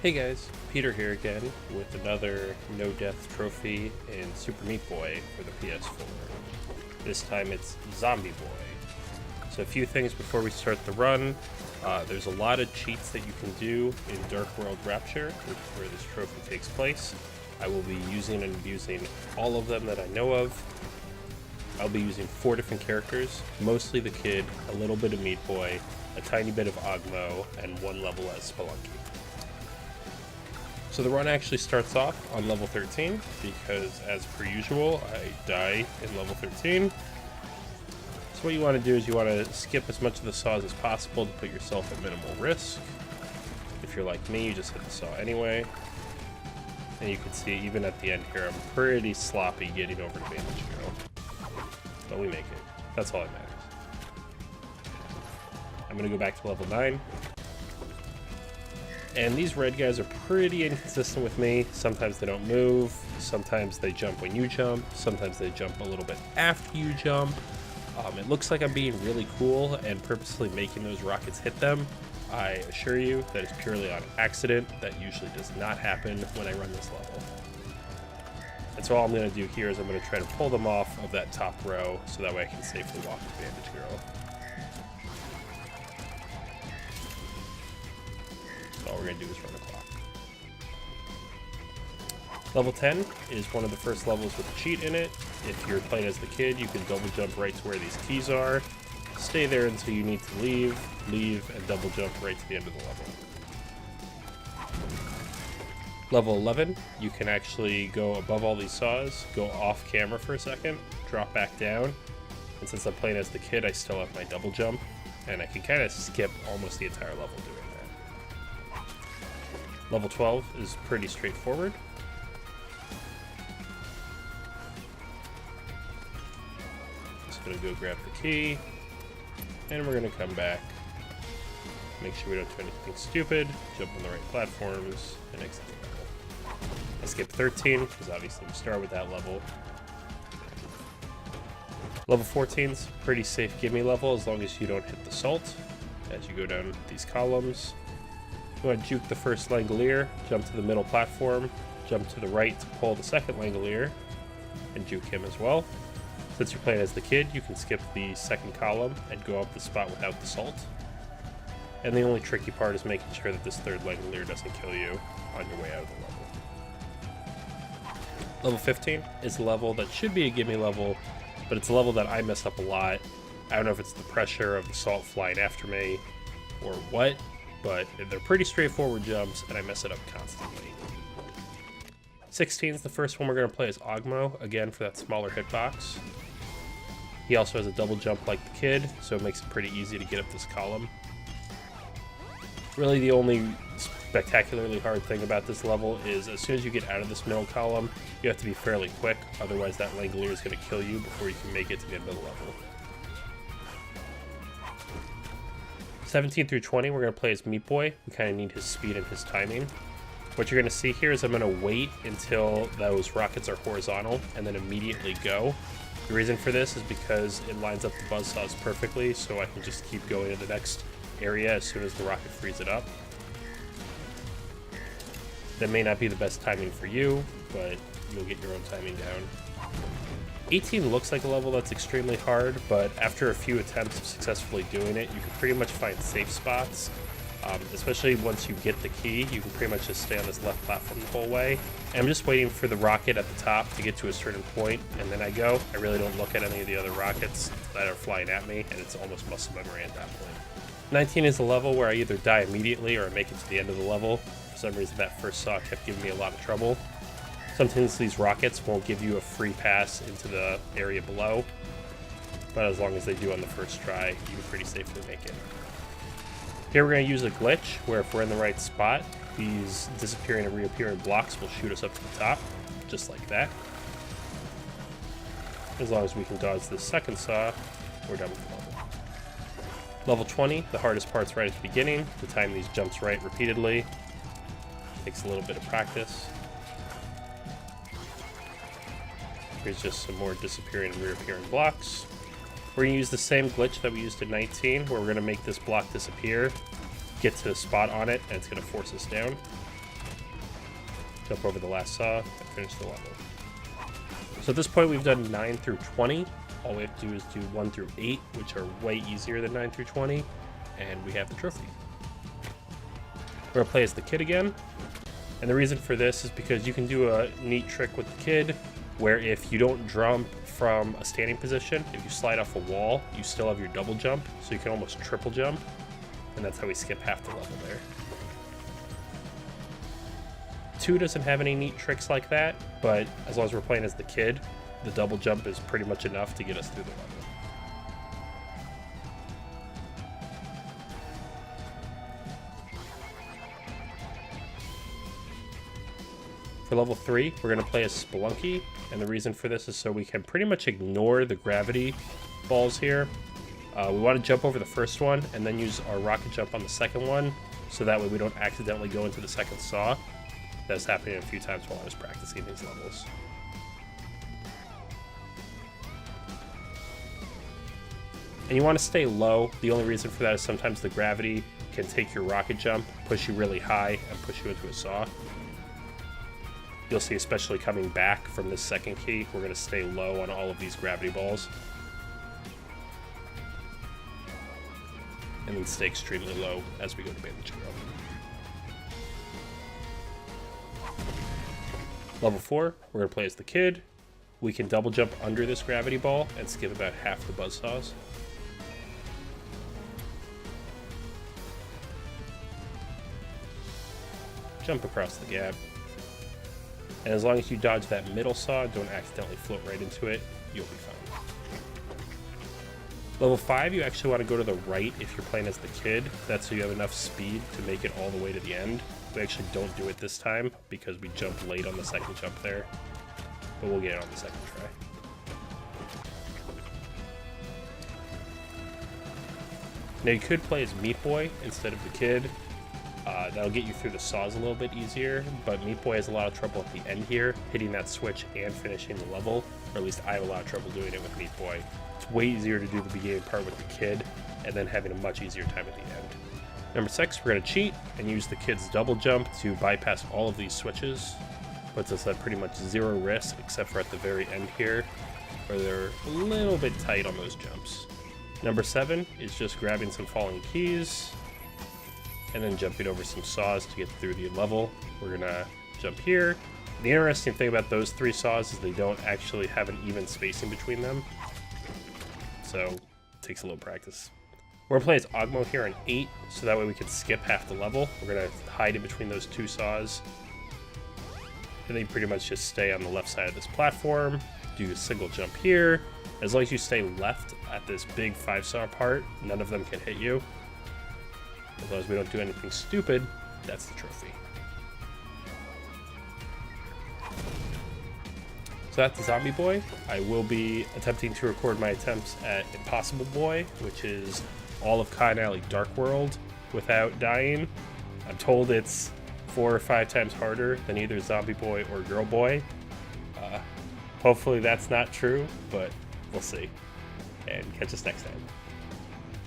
Hey guys, Peter here again with another No Death trophy in Super Meat Boy for the PS4. This time it's Zombie Boy. So a few things before we start the run. There's a lot of cheats that you can do in Dark World Rapture, which is where this trophy takes place. I will be using and abusing all of them that I know of. I'll be using 4 different characters, mostly the kid, a little bit of Meat Boy, a tiny bit of Ogmo, and 1 level as Spelunky. So the run actually starts off on level 13 because, as per usual, I die in level 13. So what you want to do is you want to skip as much of the saws as possible to put yourself at minimal risk. If you're like me, you just hit the saw anyway. And you can see even at the end here, I'm pretty sloppy getting over to Bandage Girl. But we make it. That's all that matters. I'm going to go back to level 9. And these red guys are pretty inconsistent with me. Sometimes they don't move, sometimes they jump when you jump, sometimes they jump a little bit after you jump. It looks like I'm being really cool and purposely making those rockets hit them. I assure you that is purely on accident. That usually does not happen when I run this level. And so all I'm going to do here is I'm going to try to pull them off of that top row so that way I can safely walk to Bandage Girl. All we're going to do is run a clock. Level 10 is one of the first levels with a cheat in it. If you're playing as the kid, you can double jump right to where these keys are. Stay there until you need to leave, and double jump right to the end of the level. Level 11, you can actually go above all these saws, go off camera for a second, drop back down, and since I'm playing as the kid, I still have my double jump, and I can kind of skip almost the entire level doing that. Level 12 is pretty straightforward. Just gonna go grab the key, and we're gonna come back, make sure we don't do anything stupid, jump on the right platforms, and exit the level. I skipped 13, because obviously we start with that level. Level 14's pretty safe gimme level as long as you don't hit the salt as you go down these columns. You want to juke the first Langolier, jump to the middle platform, jump to the right to pull the second Langolier, and juke him as well. Since you're playing as the kid, you can skip the second column and go up the spot without the salt. And the only tricky part is making sure that this third Langolier doesn't kill you on your way out of the level. Level 15 is a level that should be a gimme level, but it's a level that I mess up a lot. I don't know if it's the pressure of the salt flying after me or what, but they're pretty straightforward jumps, and I mess it up constantly. 16 is the first one we're going to play as Ogmo, again for that smaller hitbox. He also has a double jump like the kid, so it makes it pretty easy to get up this column. Really the only spectacularly hard thing about this level is as soon as you get out of this middle column, you have to be fairly quick, otherwise that Langolier is going to kill you before you can make it to the end of the level. 17 through 20, we're going to play as Meat Boy. We kind of need his speed and his timing. What you're going to see here is I'm going to wait until those rockets are horizontal and then immediately go. The reason for this is because it lines up the buzzsaws perfectly, so I can just keep going to the next area as soon as the rocket frees it up. That may not be the best timing for you, but you'll get your own timing down. 18 looks like a level that's extremely hard, but after a few attempts of successfully doing it, you can pretty much find safe spots. Especially once you get the key, you can pretty much just stay on this left platform the whole way. And I'm just waiting for the rocket at the top to get to a certain point, and then I go. I really don't look at any of the other rockets that are flying at me, and it's almost muscle memory at that point. 19 is a level where I either die immediately or I make it to the end of the level. For some reason, that first saw kept giving me a lot of trouble. Sometimes these rockets won't give you a free pass into the area below, but as long as they do on the first try, you can pretty safely make it. Here we're going to use a glitch, where if we're in the right spot, these disappearing and reappearing blocks will shoot us up to the top, just like that. As long as we can dodge this second saw, we're done with the level. Level 20, the hardest part's right at the beginning, to time these jumps right repeatedly. Takes a little bit of practice. Here's just some more disappearing and reappearing blocks. We're going to use the same glitch that we used in 19, where we're going to make this block disappear, get to a spot on it, and it's going to force us down. jump over the last saw, and finish the level. So at this point, we've done 9 through 20. All we have to do is do 1 through 8, which are way easier than 9 through 20, and we have the trophy. We're gonna play as the kid again, and the reason for this is because you can do a neat trick with the kid, where if you don't jump from a standing position, if you slide off a wall, you still have your double jump, so you can almost triple jump, and that's how we skip half the level there. 2 doesn't have any neat tricks like that, but as long as we're playing as the kid, the double jump is pretty much enough to get us through the level. For level 3, we're going to play as Spelunky, and the reason for this is so we can pretty much ignore the gravity balls here. We want to jump over the first one and then use our rocket jump on the second one, so that way we don't accidentally go into the second saw. That's happening a few times while I was practicing these levels. And you want to stay low. The only reason for that is sometimes the gravity can take your rocket jump, push you really high, and push you into a saw. You'll see, especially coming back from this second key, we're going to stay low on all of these gravity balls. And then stay extremely low as we go to Bandageiro. Level 4, we're going to play as the kid. We can double jump under this gravity ball and skip about half the buzzsaws. Jump across the gap. And as long as you dodge that middle saw, don't accidentally float right into it, you'll be fine. Level 5, you actually want to go to the right if you're playing as the kid. That's so you have enough speed to make it all the way to the end. We actually don't do it this time because we jumped late on the second jump there. But we'll get it on the second try. Now you could play as Meat Boy instead of the kid. That'll get you through the saws a little bit easier, but Meat Boy has a lot of trouble at the end here, hitting that switch and finishing the level, or at least I have a lot of trouble doing it with Meat Boy. It's way easier to do the beginning part with the kid, and then having a much easier time at the end. Number 6, we're going to cheat and use the kid's double jump to bypass all of these switches. Puts us at pretty much 0 risk, except for at the very end here, where they're a little bit tight on those jumps. Number 7 is just grabbing some falling keys, and then jumping over some saws to get through the level. We're gonna jump here. The interesting thing about those 3 saws is they don't actually have an even spacing between them, so it takes a little practice. We're gonna play as Ogmo here on 8, so that way we can skip half the level. We're gonna hide in between those 2 saws, and then pretty much just stay on the left side of this platform, do a single jump here. As long as you stay left at this big 5-saw part, none of them can hit you. As long as we don't do anything stupid, that's the trophy. So that's the Zombie Boy. I will be attempting to record my attempts at Impossible Boy, which is all of Kai & Ally Dark World without dying. I'm told it's 4 or 5 times harder than either Zombie Boy or Girl Boy. Hopefully that's not true, but we'll see. And catch us next time.